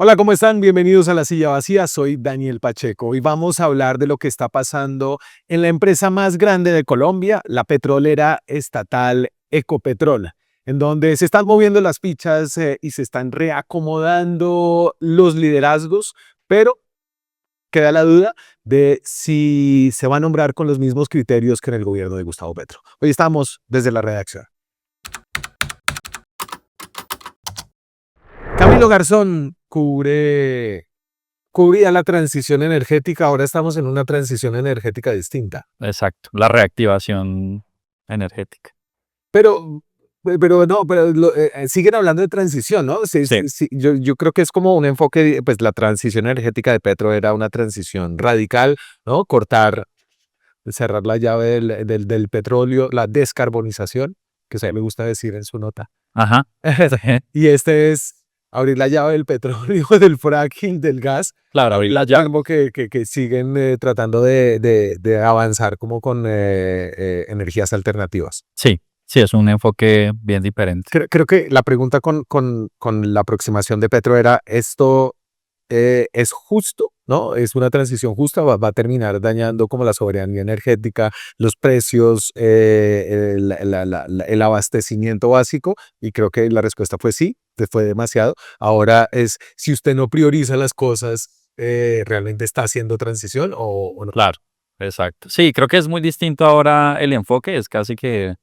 Hola, ¿cómo están? Bienvenidos a La Silla Vacía. Soy Daniel Pacheco y vamos a hablar de lo que está pasando en la empresa más grande de Colombia, la petrolera estatal Ecopetrol, en donde se están moviendo las fichas y se están reacomodando los liderazgos, pero queda la duda de si se va a nombrar con los mismos criterios que en el gobierno de Gustavo Petro. Hoy estamos desde la redacción. Camilo Garzón cubría la transición energética, ahora estamos en una transición energética distinta. Exacto, la reactivación energética. Pero, siguen hablando de transición, ¿no? Sí, Sí, sí, sí, yo creo que es como un enfoque, pues la transición energética de Petro era una transición radical, ¿no? Cerrar la llave del petróleo, la descarbonización, que se me gusta decir en su nota. ajá, sí, Y este es abrir la llave del petróleo, del fracking, del gas. claro, abrir la llave. Como que siguen tratando de avanzar como con energías alternativas. Sí, sí, es un enfoque bien diferente. Creo que la pregunta con la aproximación de Petro era, ¿esto es justo? ¿No? ¿Es una transición justa? ¿Va a terminar dañando como la soberanía energética, los precios, el abastecimiento básico? Y creo que la respuesta fue sí, fue demasiado. Ahora es, si usted no prioriza las cosas, ¿realmente está haciendo transición o no? Claro, exacto. Sí, creo que es muy distinto ahora el enfoque, es casi que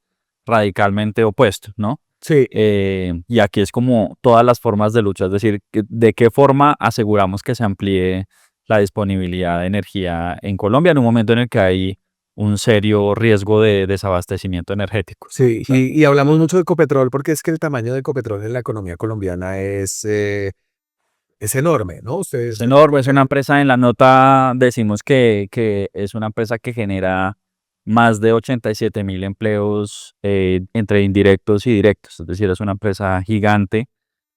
radicalmente opuesto, ¿no? Sí. Y aquí es como todas las formas de lucha, es decir, de qué forma aseguramos que se amplíe la disponibilidad de energía en Colombia en un momento en el que hay un serio riesgo de desabastecimiento energético. Sí, y hablamos mucho de Ecopetrol porque es que el tamaño de Ecopetrol en la economía colombiana es enorme, ¿no? Es enorme, es una empresa, en la nota decimos que es una empresa que genera más de 87.000 empleos entre indirectos y directos, es decir, es una empresa gigante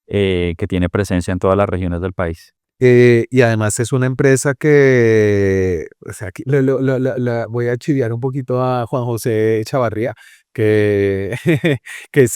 que tiene presencia en todas las regiones del país. Y además es una empresa que, o sea, aquí voy a chiviar un poquito a Juan José Chavarría, que, que es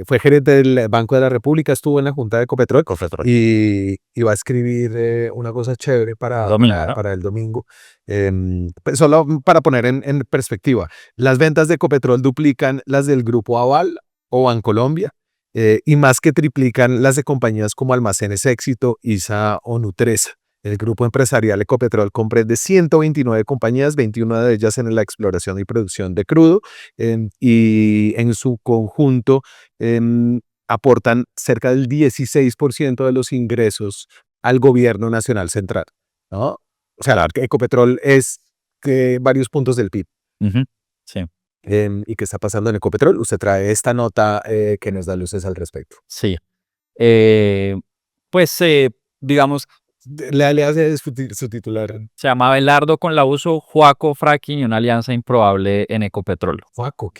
fue gerente del Banco de la República, estuvo en la Junta de Ecopetrol Confetrol. y va a escribir una cosa chévere Domingo, ¿no? para el domingo. Pues solo para poner en perspectiva, las ventas de Ecopetrol duplican las del Grupo Aval o Bancolombia. Y más que triplican las de compañías como Almacenes Éxito, ISA o Nutresa. El grupo empresarial Ecopetrol comprende 129 compañías, 21 de ellas en la exploración y producción de crudo, y en su conjunto aportan cerca del 16% de los ingresos al gobierno nacional central, ¿no? O sea, Ecopetrol es varios puntos del PIB. Ujú, sí, ¿Y qué está pasando en Ecopetrol? Usted trae esta nota que nos da luces al respecto. sí. Eh, pues, digamos, Le hace su titular. se llama Belardo con la uso, Juaco, Fracking y una alianza improbable en Ecopetrol. Juaco,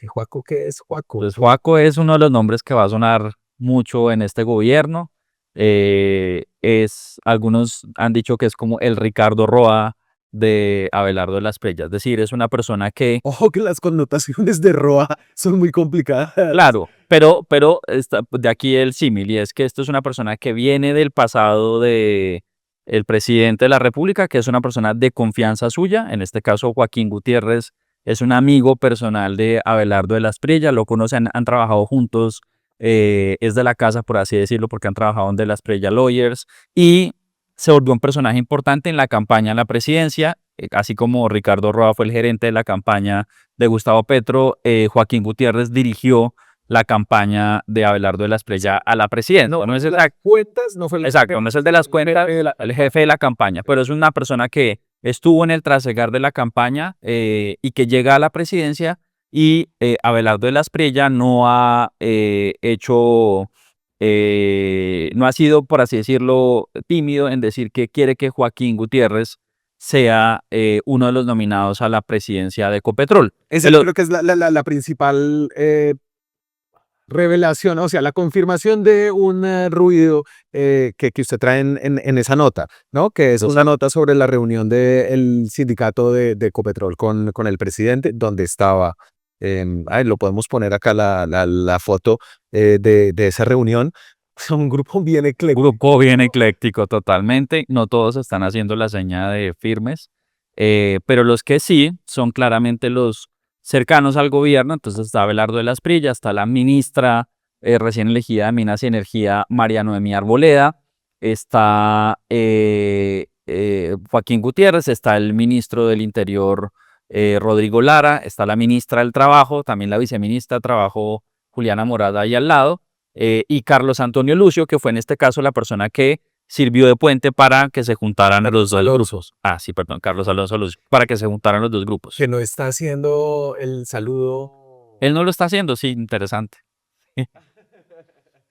Juaco, ¿qué es Juaco? Entonces, Joaco es uno de los nombres que va a sonar mucho en este gobierno. Algunos han dicho que es como el Ricardo Roa de Abelardo de las Prellas. Es decir, es una persona que, Ojo que las connotaciones de Roa son muy complicadas. claro, pero de aquí el símil, y es que esto es una persona que viene del pasado de el presidente de la República, que es una persona de confianza suya. En este caso, Joaquín Gutiérrez es un amigo personal de Abelardo de las Prellas, lo conocen, han trabajado juntos, es de la casa, por así decirlo, porque han trabajado en De las Prellas Lawyers, y se volvió un personaje importante en la campaña a la presidencia, así como Ricardo Roa fue el gerente de la campaña de Gustavo Petro. Joaquín Gutiérrez dirigió la campaña de Abelardo de la Espriella a la presidencia. No es las cuentas no fue el exacto, no es el de las cuentas, el jefe de la campaña, pero es una persona que estuvo en el trasegar de la campaña y que llega a la presidencia, y Abelardo de la Espriella no ha no ha sido, por así decirlo, tímido en decir que quiere que Joaquín Gutiérrez sea uno de los nominados a la presidencia de Ecopetrol. Esa creo que es la principal revelación, o sea, la confirmación de un ruido que usted trae en esa nota, ¿no? Que es una nota sobre la reunión del sindicato de Ecopetrol con el presidente, donde estaba, lo podemos poner acá la foto de esa reunión. Un grupo bien ecléctico. Grupo bien ecléctico totalmente. No todos están haciendo la seña de firmes, pero los que sí son claramente los cercanos al gobierno. Entonces está Abelardo de la Espriella, está la ministra recién elegida de Minas y Energía, María Noemí Arboleda, está Joaquín Gutiérrez, está el ministro del Interior, Rodrigo Lara, está la ministra del Trabajo, también la viceministra de Trabajo, Juliana Morada, ahí al lado, y Carlos Antonio Lucio, que fue en este caso la persona que sirvió de puente para que se juntaran los dos grupos. Ah, sí, perdón, Carlos Alonso Lucio, para que se juntaran los dos grupos. Que no está haciendo el saludo. Él no lo está haciendo, sí, interesante.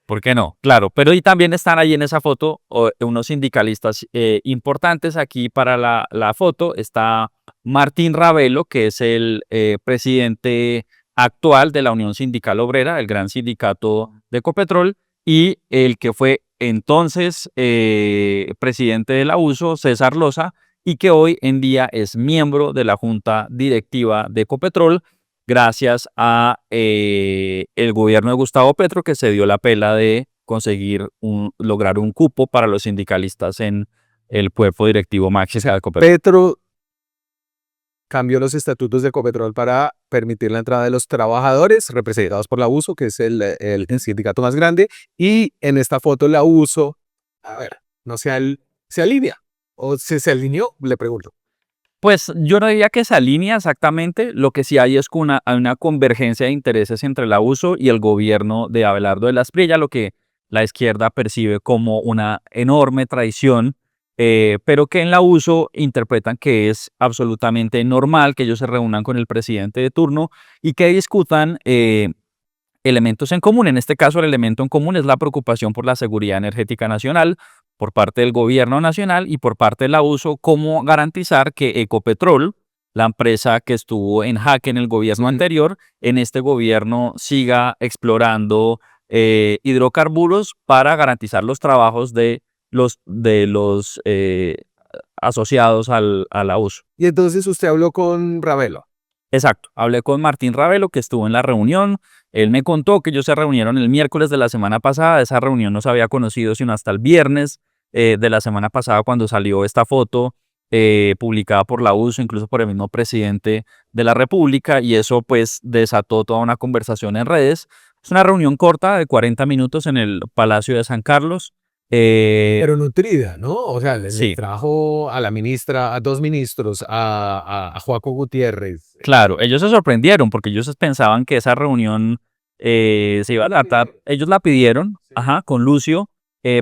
¿Por qué no? Claro, pero y también están ahí en esa foto unos sindicalistas importantes. Aquí para la foto está Martín Ravelo, que es el presidente actual de la Unión Sindical Obrera, el gran sindicato de Ecopetrol, y el que fue entonces presidente de la USO, César Loza, y que hoy en día es miembro de la Junta Directiva de Ecopetrol, gracias a el gobierno de Gustavo Petro, que se dio la pela de conseguir lograr un cupo para los sindicalistas en el cuerpo directivo máximo de Ecopetrol. Petro cambió los estatutos de Ecopetrol para permitir la entrada de los trabajadores representados por la USO, que es el sindicato más grande, y en esta foto la USO, a ver, no se alinea, o se alineó, le pregunto. Pues yo no diría que se alinea exactamente, lo que sí hay es una convergencia de intereses entre la USO y el gobierno de Abelardo de la Espriella, lo que la izquierda percibe como una enorme traición, pero que en la USO interpretan que es absolutamente normal que ellos se reúnan con el presidente de turno y que discutan elementos en común. En este caso, el elemento en común es la preocupación por la seguridad energética nacional por parte del gobierno nacional y por parte de la USO, cómo garantizar que Ecopetrol, la empresa que estuvo en jaque en el gobierno anterior, en este gobierno siga explorando hidrocarburos para garantizar los trabajos de los asociados a la USO. Y entonces usted habló con Ravelo. Exacto, hablé con Martín Ravelo, que estuvo en la reunión. Él me contó que ellos se reunieron el miércoles de la semana pasada. Esa reunión no se había conocido sino hasta el viernes de la semana pasada, cuando salió esta foto publicada por la USO, incluso por el mismo presidente de la República, y eso pues desató toda una conversación en redes. Es una reunión corta de 40 minutos en el Palacio de San Carlos. Pero nutrida, ¿no? O sea, le Sí. trajo a la ministra, a dos ministros, a Joaco Gutiérrez. Claro, ellos se sorprendieron porque ellos pensaban que esa reunión se iba a tratar. Ellos la pidieron, ajá, con Lucio,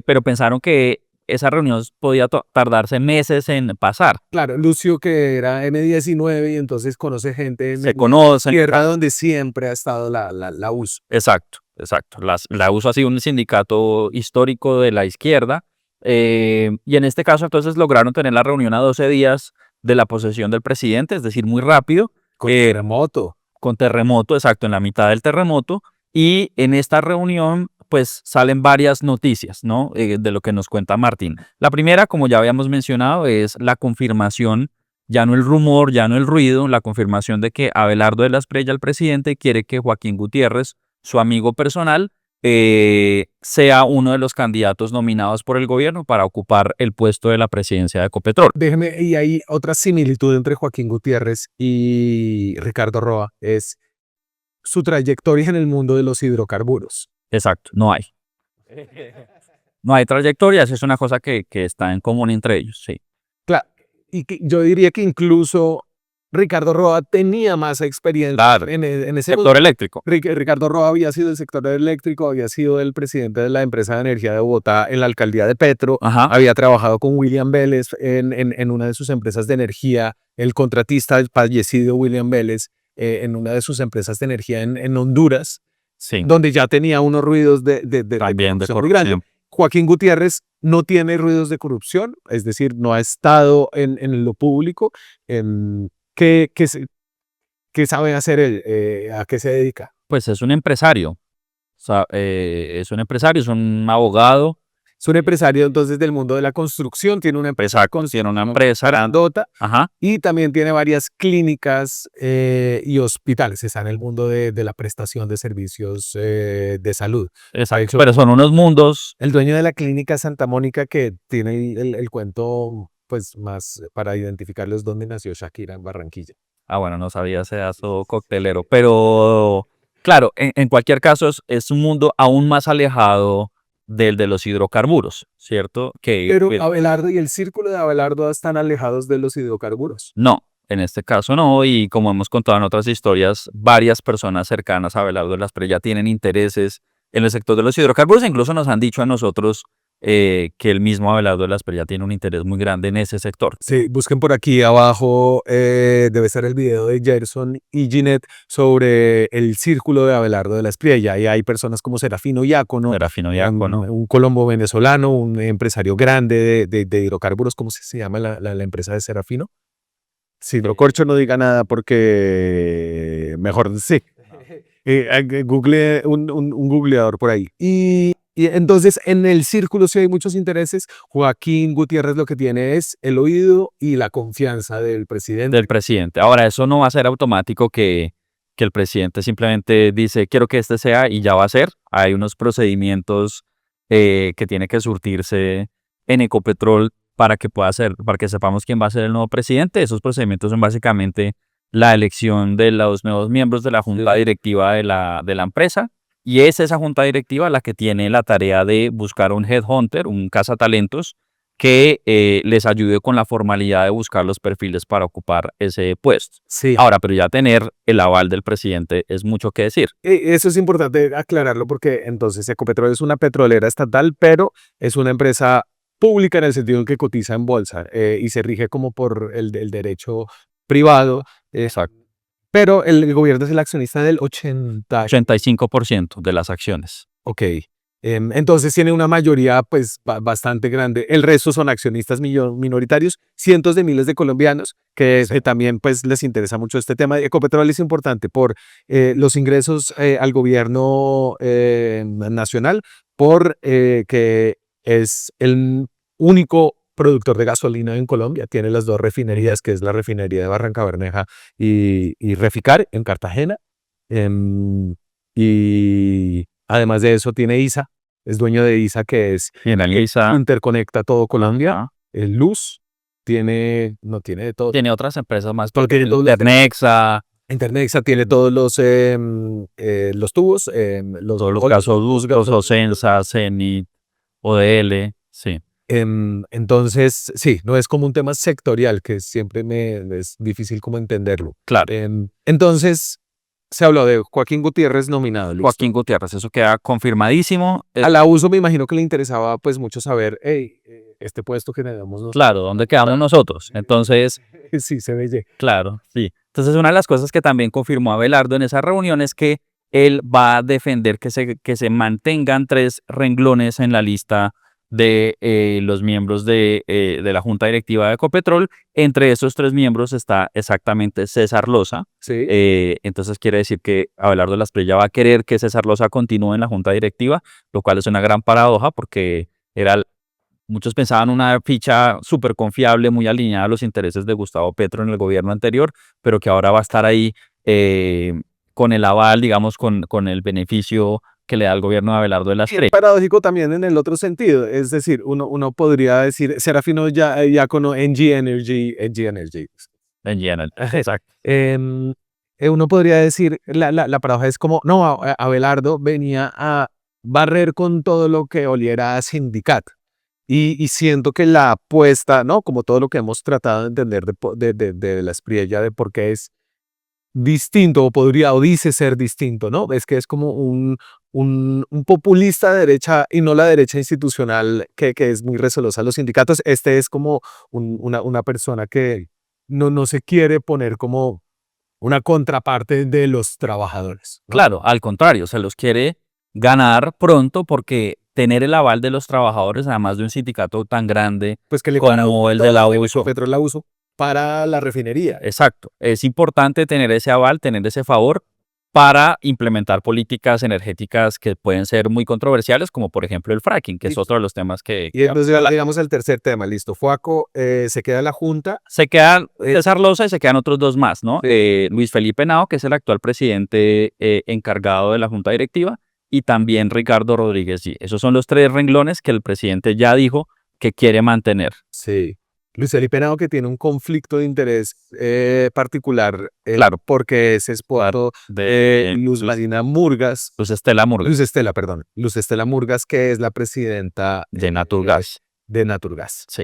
pero pensaron que esa reunión podía tardarse meses en pasar. Claro, Lucio, que era M19 y entonces conoce gente en Se conocen. tierra donde siempre ha estado la USO. Exacto, exacto. La USO ha sido un sindicato histórico de la izquierda, y en este caso entonces lograron tener la reunión a 12 días de la posesión del presidente, es decir, muy rápido. Con terremoto. Con terremoto, exacto, en la mitad del terremoto. Y en esta reunión, pues salen varias noticias, ¿no? De lo que nos cuenta Martín. La primera, como ya habíamos mencionado, es la confirmación, ya no el rumor, ya no el ruido, la confirmación de que Abelardo de la Espriella, el presidente, quiere que Joaquín Gutiérrez, su amigo personal, sea uno de los candidatos nominados por el gobierno para ocupar el puesto de la presidencia de Ecopetrol. Déjeme, y hay otra similitud entre Joaquín Gutiérrez y Ricardo Roa, es su trayectoria en el mundo de los hidrocarburos. Exacto, no hay. No hay trayectorias, es una cosa que está en común entre ellos, sí. Claro, y que yo diría que incluso Ricardo Roa tenía más experiencia Claro. en ese Sector eléctrico. Ricardo Roa había sido del sector eléctrico, había sido el presidente de la empresa de energía de Bogotá en la alcaldía de Petro, Ajá. había trabajado con William Vélez en una de sus empresas de energía, el contratista del fallecido William Vélez en una de sus empresas de energía en Honduras, Sí. donde ya tenía unos ruidos de También de corrupción muy grandes. corrupción. Joaquín Gutiérrez no tiene ruidos de corrupción, es decir, no ha estado en lo público. ¿Qué sabe hacer él? ¿A qué se dedica? Pues es un empresario. O sea, es un empresario, es un abogado Es un empresario entonces del mundo de la construcción, tiene una empresa Tiene una empresa. grandota Ajá. y también tiene varias clínicas y hospitales. Está en el mundo de la prestación de servicios de salud. De Exacto. hecho, Pero son unos mundos. el dueño de la clínica Santa Mónica que tiene el cuento pues más para identificarlos dónde nació Shakira en Barranquilla. Ah, bueno, no sabía ese dato coctelero. Pero, claro, en cualquier caso es un mundo aún más alejado del de los hidrocarburos, ¿cierto? Que Pero pues, Abelardo y el círculo de Abelardo están alejados de los hidrocarburos. no, en este caso no. Y como hemos contado en otras historias, varias personas cercanas a Abelardo de las Espriella tienen intereses en el sector de los hidrocarburos. Incluso nos han dicho a nosotros que el mismo Abelardo de las Espriella tiene un interés muy grande en ese sector. Sí, busquen por aquí abajo, debe estar el video de Gerson y Ginette sobre el círculo de Abelardo de la Espriella. Y hay personas como Serafino Diácono, Serafino Diácono. un colombo venezolano, un empresario grande de hidrocarburos. ¿Cómo se llama la empresa de Serafino? Si Hidrocorcho no diga nada porque mejor sí. Google, un googleador por ahí. Y entonces en el círculo sí hay muchos intereses. Joaquín Gutiérrez lo que tiene es el oído y la confianza del presidente. Del presidente. Ahora, eso no va a ser automático que el presidente simplemente dice, quiero que este sea y ya va a ser. Hay unos procedimientos que tiene que surtirse en Ecopetrol para que pueda ser, para que sepamos quién va a ser el nuevo presidente. Esos procedimientos son básicamente la elección de los nuevos miembros de la junta directiva de la empresa. Y es esa junta directiva la que tiene la tarea de buscar un headhunter, un cazatalentos, que les ayude con la formalidad de buscar los perfiles para ocupar ese puesto. Sí. Ahora, pero ya tener el aval del presidente es mucho que decir. Eso es importante aclararlo porque entonces Ecopetrol es una petrolera estatal, pero es una empresa pública en el sentido en que cotiza en bolsa y se rige como por el derecho privado. Exacto. Pero el gobierno es el accionista del 85% de las acciones. Ok. Entonces tiene una mayoría pues bastante grande. El resto son accionistas minoritarios, cientos de miles de colombianos que también pues les interesa mucho este tema. Ecopetrol es importante por los ingresos al gobierno nacional, por que es el único productor de gasolina en Colombia. Tiene las dos refinerías, que es la refinería de Barrancabermeja y Reficar en Cartagena. Y además de eso tiene ISA, es dueño de ISA, que es interconecta todo Colombia. Luz no tiene de todo. Tiene otras empresas más. Porque Internexa. Internexa tiene todos los tubos, Todos los gasoductos, Ocensa, Cenit, ODL, sí. Entonces, sí, no es como un tema sectorial, que siempre es difícil como entenderlo. Claro. Entonces, se habló de Joaquín Gutiérrez nominado. ¿Listo? Joaquín Gutiérrez, eso queda confirmadísimo. A la uso me imagino que le interesaba pues mucho saber, este puesto que le damos nosotros. Claro, ¿dónde quedamos nosotros? Entonces, sí, se ve. Claro, sí. Entonces, una de las cosas que también confirmó Abelardo en esa reunión es que él va a defender que se mantengan 3 renglones en la lista de los miembros de la junta directiva de Ecopetrol. Entre esos 3 miembros está exactamente César Loza. Sí. Entonces quiere decir que Abelardo de la Espriella va a querer que César Loza continúe en la junta directiva, lo cual es una gran paradoja porque muchos pensaban una ficha súper confiable, muy alineada a los intereses de Gustavo Petro en el gobierno anterior, pero que ahora va a estar ahí con el aval, digamos, con el beneficio que le da el gobierno de Abelardo de la Espriella. Es paradójico también en el otro sentido, es decir, uno podría decir, Serafino Diácono, NG Energy. Exacto. Uno podría decir, la paradoja es como, no, Abelardo venía a barrer con todo lo que oliera a sindicato. Y siento que la apuesta, ¿no? Como todo lo que hemos tratado de entender de la Espriella, de por qué es distinto, o dice ser distinto, ¿no? Es que es como un populista de derecha y no la derecha institucional que es muy recelosa a los sindicatos. Este es como una persona que no se quiere poner como una contraparte de los trabajadores, ¿no? Claro, al contrario, se los quiere ganar pronto porque tener el aval de los trabajadores, además de un sindicato tan grande pues que como el de la USO. Petro la uso para la refinería. Exacto, es importante tener ese aval, tener ese favor, para implementar políticas energéticas que pueden ser muy controversiales, como por ejemplo el fracking, que es otro de los temas que Y entonces digamos el tercer tema, listo. Foaco, se queda la Junta. se quedan César Loza y se quedan otros dos más, ¿no? Luis Felipe Henao, que es el actual presidente encargado de la Junta Directiva, y también Ricardo Rodríguez G. Esos son los tres renglones que el presidente ya dijo que quiere mantener. Sí. Luis Felipe Henao, que tiene un conflicto de interés particular, Claro. porque es esposo de Luz Marina Murgas. Luz Estela Murgas. Luz Estela, perdón. Luz Estela Murgas, que es la presidenta De Naturgas. De Naturgas. Sí.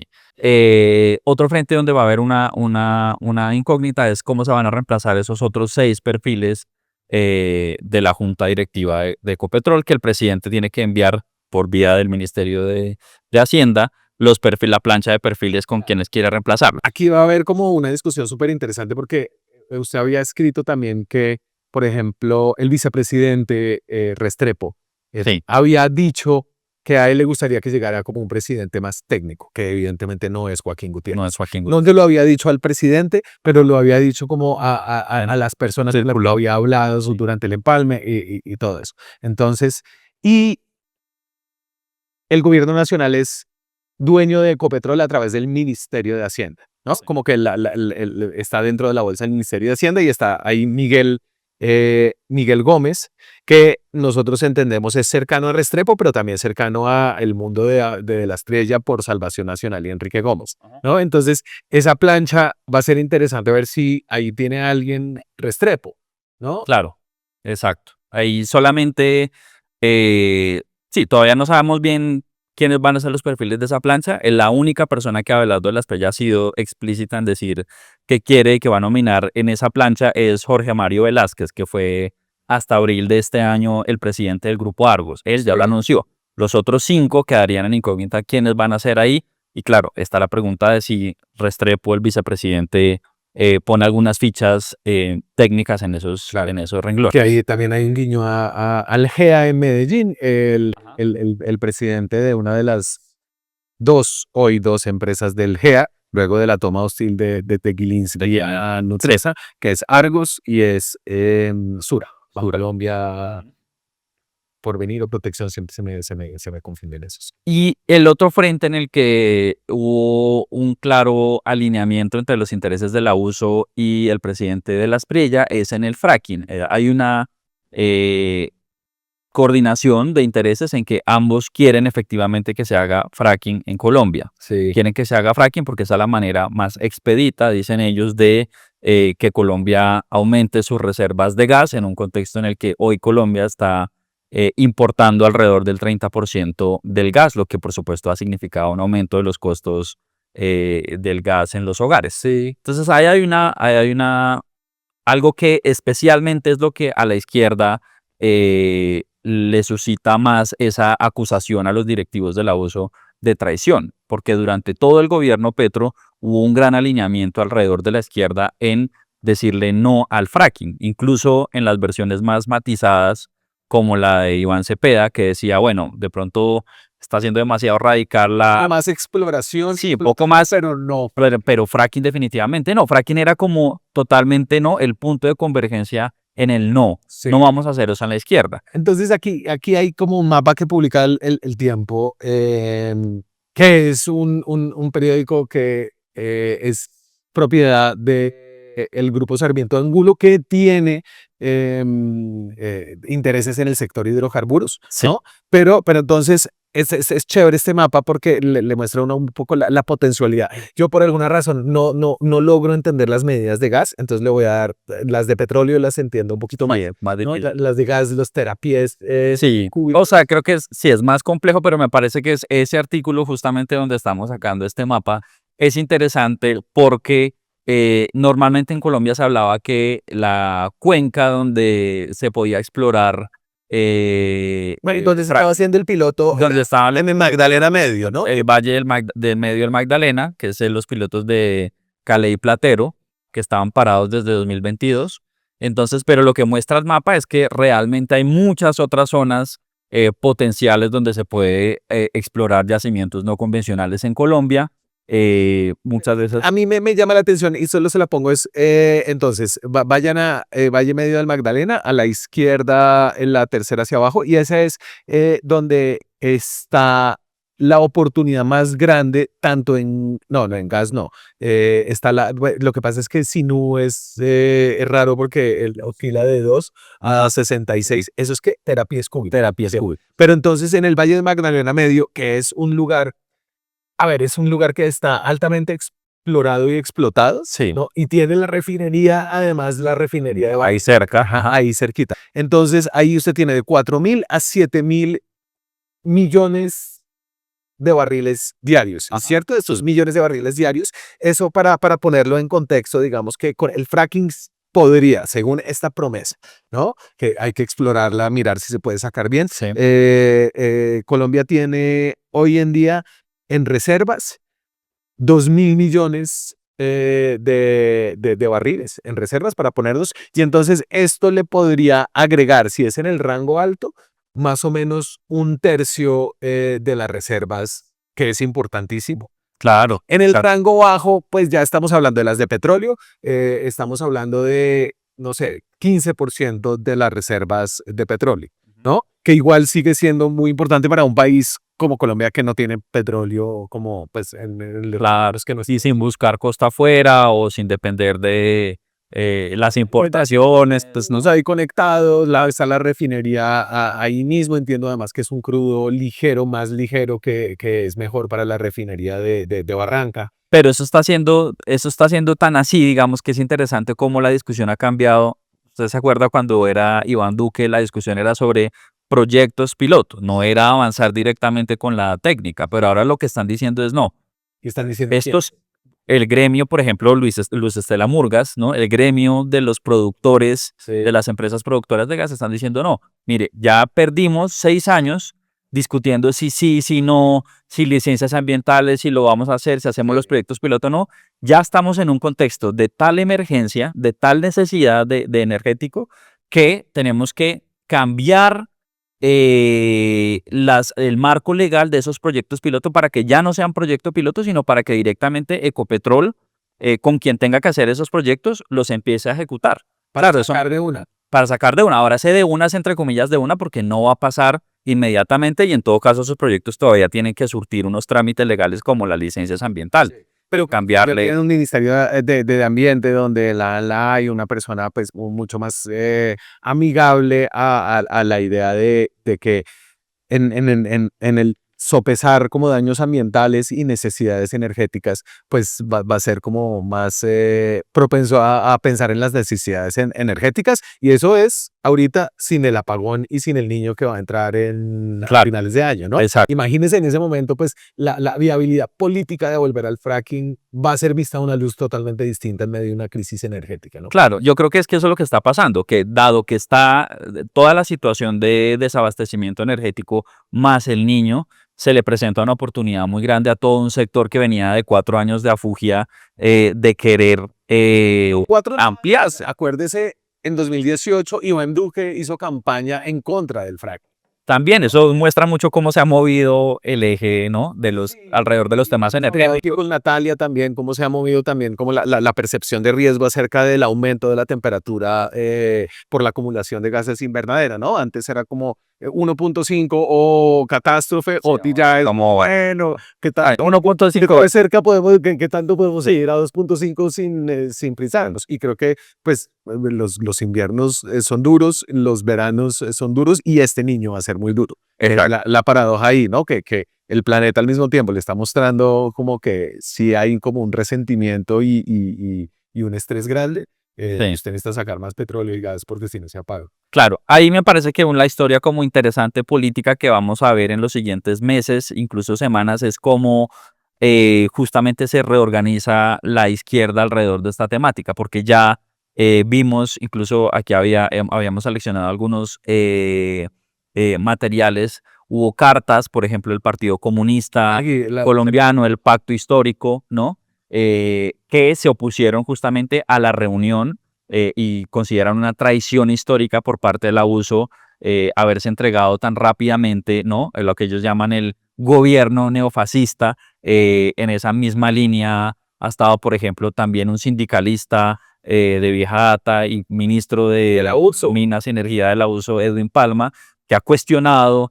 Otro frente donde va a haber una incógnita es cómo se van a reemplazar esos otros 6 perfiles de la Junta Directiva de Ecopetrol, que el presidente tiene que enviar por vía del Ministerio de Hacienda la plancha de perfiles con quienes quiere reemplazarlo. Aquí va a haber como una discusión súper interesante porque usted había escrito también que, por ejemplo, el vicepresidente Restrepo Sí. había dicho que a él le gustaría que llegara como un presidente más técnico, que evidentemente no es Joaquín Gutiérrez. No es Joaquín No se lo había dicho al presidente, pero lo había dicho como a las personas que lo había hablado durante el empalme y todo eso. Entonces, y el gobierno nacional es dueño de Ecopetrol a través del Ministerio de Hacienda, ¿no? Sí. Como que está dentro de la bolsa del Ministerio de Hacienda y está ahí Miguel Gómez, que nosotros entendemos es cercano a Restrepo, pero también cercano al mundo de la estrella por Salvación Nacional y Enrique Gómez, ¿no? Entonces, esa plancha va a ser interesante ver si ahí tiene alguien Restrepo, ¿no? Claro, exacto. Ahí solamente, sí, todavía no sabemos bien quiénes van a ser los perfiles de esa plancha. La única persona que Abelardo de la Espriella ha sido explícita en decir que quiere y que va a nominar en esa plancha es Jorge Mario Velázquez, que fue hasta abril de este año el presidente del Grupo Argos. Él ya lo anunció. Los otros 5 quedarían en incógnita quiénes van a ser ahí. Y claro, está la pregunta de si Restrepo, el vicepresidente, pone algunas fichas técnicas en esos renglones. Que ahí también hay un guiño al GEA en Medellín, el presidente de una de las dos empresas del GEA, luego de la toma hostil de Tequilinsky a Nutresa, que es Argos y es Sura. Colombia, Porvenir o Protección, siempre se me confunden esos. Y el otro frente en el que hubo un claro alineamiento entre los intereses de la USO y el presidente de la Espriella es en el fracking. Hay una coordinación de intereses en que ambos quieren efectivamente que se haga fracking en Colombia. Sí. Quieren que se haga fracking porque esa es la manera más expedita, dicen ellos, de que Colombia aumente sus reservas de gas en un contexto en el que hoy Colombia está importando alrededor del 30% del gas, lo que por supuesto ha significado un aumento de los costos del gas en los hogares. Sí. Entonces ahí hay algo que especialmente es lo que a la izquierda le suscita más esa acusación a los directivos de la USO de traición, porque durante todo el gobierno Petro hubo un gran alineamiento alrededor de la izquierda en decirle no al fracking, incluso en las versiones más matizadas, como la de Iván Cepeda, que decía, bueno, de pronto está siendo demasiado radical más exploración. Sí, un poco más, pero no. Pero fracking definitivamente no. Fracking era como totalmente no, el punto de convergencia en el no. Sí. No vamos a hacer eso en la izquierda. Entonces aquí hay como un mapa que publica el Tiempo, que es un periódico que es propiedad del Grupo Sarmiento Angulo, que tiene intereses en el sector hidrocarburos, Sí. ¿no? Pero entonces es chévere este mapa porque le muestra un poco la potencialidad. Yo por alguna razón no logro entender las medidas de gas, entonces le voy a dar las de petróleo, las entiendo un poquito más, ¿no? Las de gas, los terapiés. Sí, o sea, creo que sí es más complejo, pero me parece que es ese artículo justamente donde estamos sacando este mapa es interesante porque normalmente en Colombia se hablaba que la cuenca donde se podía explorar donde se estaba haciendo el piloto, donde estaba en Magdalena Medio, ¿no? El Valle del Medio del Magdalena, que es los pilotos de Calais y Platero, que estaban parados desde 2022. Entonces, pero lo que muestra el mapa es que realmente hay muchas otras zonas potenciales donde se puede explorar yacimientos no convencionales en Colombia. muchas veces. A mí me llama la atención y solo se la pongo es, entonces, vayan a Valle Medio del Magdalena, a la izquierda, en la tercera hacia abajo, y esa es donde está la oportunidad más grande, tanto no, en gas no. Lo que pasa es que Sinú es raro porque él oscila de 2 a 66. Eso es que terapia es COVID. Terapia Sí. School. Pero entonces en el Valle del Magdalena Medio, que es un lugar, a ver, es un lugar que está altamente explorado y explotado, Sí, ¿no? Y tiene la refinería, además la refinería de ahí Valle, cerca. ajá, ahí cerquita. Entonces ahí usted tiene de 4.000 a 7.000 millones de barriles diarios, Ajá. ¿cierto? De esos millones de barriles diarios. Eso para ponerlo en contexto, digamos que con el fracking podría, según esta promesa, ¿no? Que hay que explorarla, mirar si se puede sacar bien. Sí. Colombia tiene hoy en día en reservas 2.000 millones de barriles en reservas para ponerlos. Y entonces esto le podría agregar, si es en el rango alto, más o menos un tercio de las reservas, que es importantísimo. Claro. En el Claro. rango bajo, pues ya estamos hablando de las de petróleo, estamos hablando de, no sé, 15% de las reservas de petróleo, ¿no? Que igual sigue siendo muy importante para un país como Colombia, que no tiene petróleo, como pues en el Claro, es que no es. y sin buscar costa afuera o sin depender de las importaciones. Pues no ahí conectados, está la refinería ahí mismo. Entiendo además que es un crudo ligero, más ligero, que es mejor para la refinería de Barranca. Pero eso está siendo tan así, digamos que es interesante cómo la discusión ha cambiado. ¿Usted se acuerda cuando era Iván Duque, la discusión era sobre proyectos piloto, no era avanzar directamente con la técnica, pero ahora lo que están diciendo es no, Y están diciendo estos, el gremio, por ejemplo, Luz Estela Murgas, ¿no? El gremio de los productores, de las empresas productoras de gas, están diciendo no, mire, ya perdimos 6 años discutiendo si sí, si no, si licencias ambientales, si lo vamos a hacer, si hacemos los proyectos piloto o no. Ya estamos en un contexto de tal emergencia, de tal necesidad de energético, que tenemos que cambiar el marco legal de esos proyectos piloto para que ya no sean proyecto piloto, sino para que directamente Ecopetrol, con quien tenga que hacer esos proyectos, los empiece a ejecutar. Claro, eso sacar de una. para sacar de una. Ahora ese de unas, entre comillas, de una, porque no va a pasar inmediatamente y en todo caso esos proyectos todavía tienen que surtir unos trámites legales como las licencias ambientales. Pero Cambiarle. tiene un ministerio de ambiente donde hay una persona pues mucho más amigable a la idea de que en el sopesar como daños ambientales y necesidades energéticas, pues va a ser como más propenso a pensar en las necesidades energéticas, y eso es ahorita sin el apagón y sin el niño que va a entrar a Claro, finales de año, ¿no? exacto. Imagínense en ese momento, pues la viabilidad política de volver al fracking va a ser vista a una luz totalmente distinta en medio de una crisis energética, ¿no? Claro, yo creo que es que eso es lo que está pasando, que dado que está toda la situación de desabastecimiento energético más el niño, se le presenta una oportunidad muy grande a todo un sector que venía de 4 años de afugia, de querer ampliarse. Acuérdese, en 2018 Iván Duque hizo campaña en contra del fracking. También eso muestra mucho cómo se ha movido el eje, ¿no? Alrededor de los temas energéticos. Con Natalia también, cómo se ha movido también, como la percepción de riesgo acerca del aumento de la temperatura por la acumulación de gases invernadera, ¿no? Antes era como 1.5 o catástrofe, o ya es Como, bueno, ¿qué tal? 1.5. ¿Qué cerca podemos, qué tanto podemos seguir a 2.5 sin prisarnos? Y creo que pues los inviernos son duros, los veranos son duros, y este niño va a ser muy duro. La paradoja ahí, ¿no? Que el planeta al mismo tiempo le está mostrando como que sí hay como un resentimiento y un estrés grande. Y usted necesita sacar más petróleo y gas porque si no se apaga. Claro, ahí me parece que la historia como interesante política que vamos a ver en los siguientes meses, incluso semanas, es cómo justamente se reorganiza la izquierda alrededor de esta temática, porque ya vimos, incluso aquí habíamos seleccionado algunos materiales, hubo cartas, por ejemplo, el Partido Comunista Colombiano, el Pacto Histórico, ¿no? Que se opusieron justamente a la reunión y consideran una traición histórica por parte del abuso haberse entregado tan rápidamente, ¿no? Lo que ellos llaman el gobierno neofascista. En esa misma línea ha estado, por ejemplo, también un sindicalista de vieja data y ministro de El abuso. Minas y Energía del Abuso, Edwin Palma, que ha cuestionado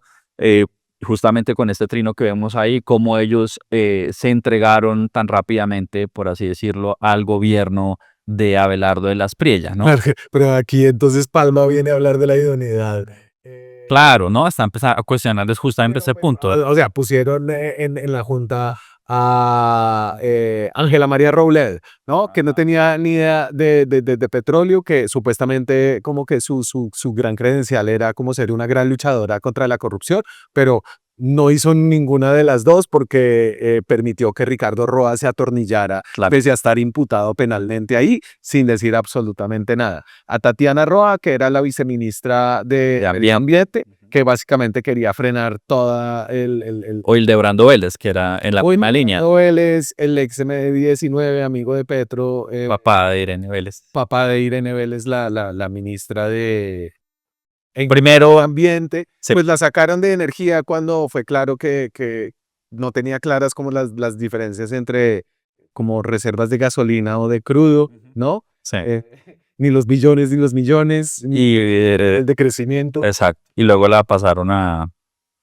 justamente con este trino que vemos ahí, cómo ellos se entregaron tan rápidamente, por así decirlo, al gobierno de Abelardo de las Priellas, ¿no? Pero aquí entonces Palma viene a hablar de la idoneidad. Claro, ¿no? Está empezando a cuestionarles justamente ese punto. O sea, pusieron en la junta a Ángela María Robledo, ¿no? Que no tenía ni idea de petróleo, que supuestamente como que su gran credencial era como ser una gran luchadora contra la corrupción, pero no hizo ninguna de las dos porque permitió que Ricardo Roa se atornillara, Claro. pese a estar imputado penalmente ahí, sin decir absolutamente nada. A Tatiana Roa, que era la viceministra de Ambiente, que básicamente quería frenar toda O Hildebrando Vélez, que era en la misma línea. Él es el ex M19, amigo de Petro, Papá de Irene Vélez. papá de Irene Vélez, la ministra de Primero, Ambiente. sí. Pues la sacaron de energía cuando fue claro que no tenía claras como las diferencias entre como reservas de gasolina o de crudo, ¿no? Sí. Ni los billones ni los millones, ni Y, el de crecimiento. exacto. Y luego la pasaron a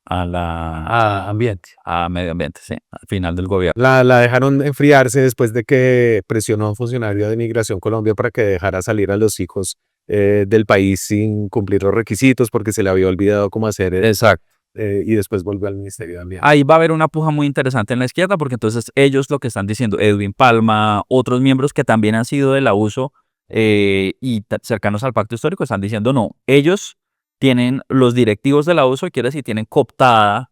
Ambiente. a medio ambiente, sí, al final del gobierno. La dejaron enfriarse después de que presionó a un funcionario de Migración Colombia para que dejara salir a los hijos del país sin cumplir los requisitos porque se le había olvidado cómo hacer Exacto. y después volvió al Ministerio de Ambiente. Ahí va a haber una puja muy interesante en la izquierda porque entonces ellos lo que están diciendo, Edwin Palma, otros miembros que también han sido del abuso y cercanos al pacto histórico, están diciendo no, ellos tienen los directivos del abuso, quiere decir, tienen cooptada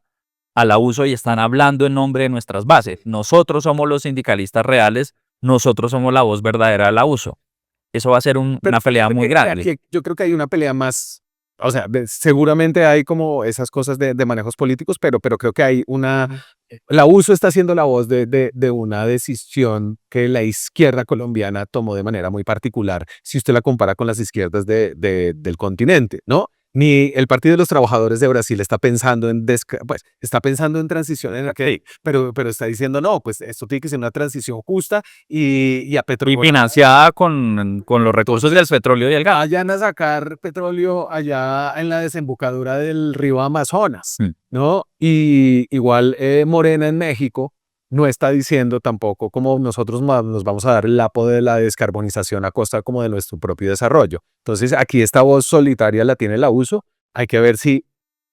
al abuso y están hablando en nombre de nuestras bases. Nosotros somos los sindicalistas reales, nosotros somos la voz verdadera del abuso. Eso va a ser una pelea muy grande. Aquí yo creo que hay una pelea más, o sea, seguramente hay como esas cosas de manejos políticos, pero creo que hay una, la USO está siendo la voz de una decisión que la izquierda colombiana tomó de manera muy particular, si usted la compara con las izquierdas del continente, ¿no? Ni el Partido de los Trabajadores de Brasil está pensando pues, está pensando en transición energética, pero está diciendo, no, pues esto tiene que ser una transición justa y a Petro. Y financiada con los recursos del petróleo y el gas. Vayan a sacar petróleo allá en la desembocadura del río Amazonas, ¿no? Y igual Morena en México no está diciendo tampoco como nosotros nos vamos a dar el lapo de la descarbonización a costa como de nuestro propio desarrollo. Entonces aquí esta voz solitaria la tiene la USO. Hay que ver si,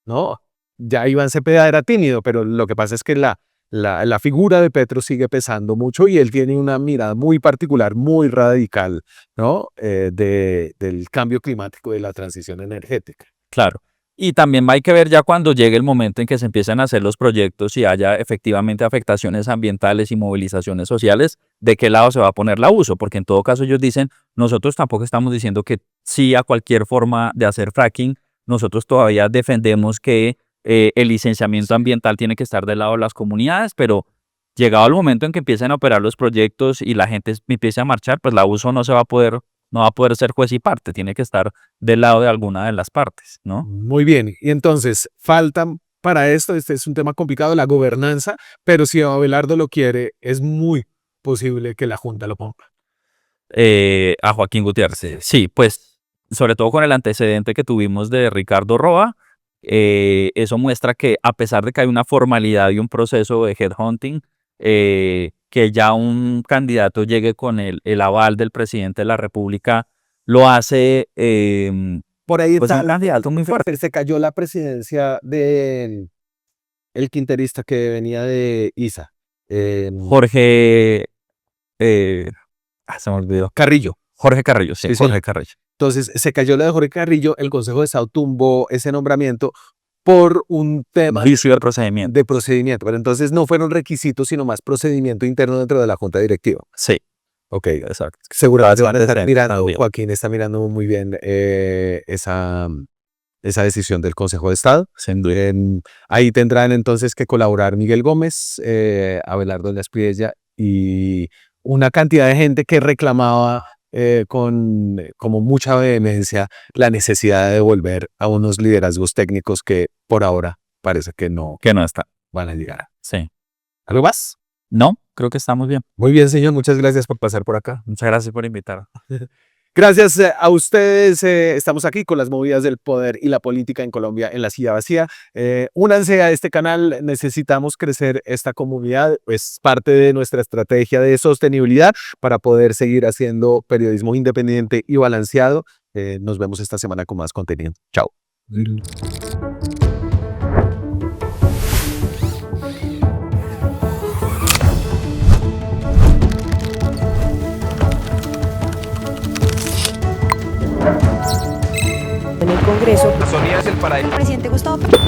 no, ya Iván Cepeda era tímido, pero lo que pasa es que la figura de Petro sigue pesando mucho y él tiene una mirada muy particular, muy radical, ¿no? Del cambio climático y de la transición energética. Claro. Y también hay que ver ya cuando llegue el momento en que se empiecen a hacer los proyectos y haya efectivamente afectaciones ambientales y movilizaciones sociales, de qué lado se va a poner la uso, porque en todo caso ellos dicen, nosotros tampoco estamos diciendo que sí a cualquier forma de hacer fracking, nosotros todavía defendemos que el licenciamiento ambiental tiene que estar del lado de las comunidades, pero llegado el momento en que empiecen a operar los proyectos y la gente empiece a marchar, pues la uso no va a poder ser juez y parte, tiene que estar del lado de alguna de las partes, ¿no? Muy bien, y entonces faltan para esto, este es un tema complicado, la gobernanza, pero si Abelardo lo quiere, es muy posible que la Junta lo ponga. A Joaquín Gutiérrez, sí, pues sobre todo con el antecedente que tuvimos de Ricardo Roa, eso muestra que a pesar de que hay una formalidad y un proceso de headhunting, que ya un candidato llegue con el aval del presidente de la República, lo hace por ahí pues está un candidato muy fuerte. Se cayó la presidencia del el quinterista que venía de ISA. Jorge, se me olvidó. Carrillo. Jorge Carrillo, sí, Jorge Carrillo. Entonces se cayó la de Jorge Carrillo, el Consejo de Estado tumbó ese nombramiento por un tema de procedimiento. Pero entonces no fueron requisitos, sino más procedimiento interno dentro de la Junta Directiva. Sí. Ok, exacto. Seguramente van a estar mirando, Joaquín está mirando muy bien esa decisión del Consejo de Estado. Ahí tendrán entonces que colaborar Miguel Gómez, Abelardo de las Priellas y una cantidad de gente que reclamaba con como mucha vehemencia la necesidad de devolver a unos liderazgos técnicos que por ahora parece que no está. van a llegar. Sí. ¿Algo más? No, creo que estamos bien. Muy bien, señor. Muchas gracias por pasar por acá. Muchas gracias por invitar. Gracias a ustedes. Estamos aquí con las movidas del poder y la política en Colombia en la silla vacía. Únanse a este canal. Necesitamos crecer esta comunidad. Es parte de nuestra estrategia de sostenibilidad para poder seguir haciendo periodismo independiente y balanceado. Nos vemos esta semana con más contenido. Chao. En el Congreso, Sonia es el paraíso. el presidente Gustavo Petro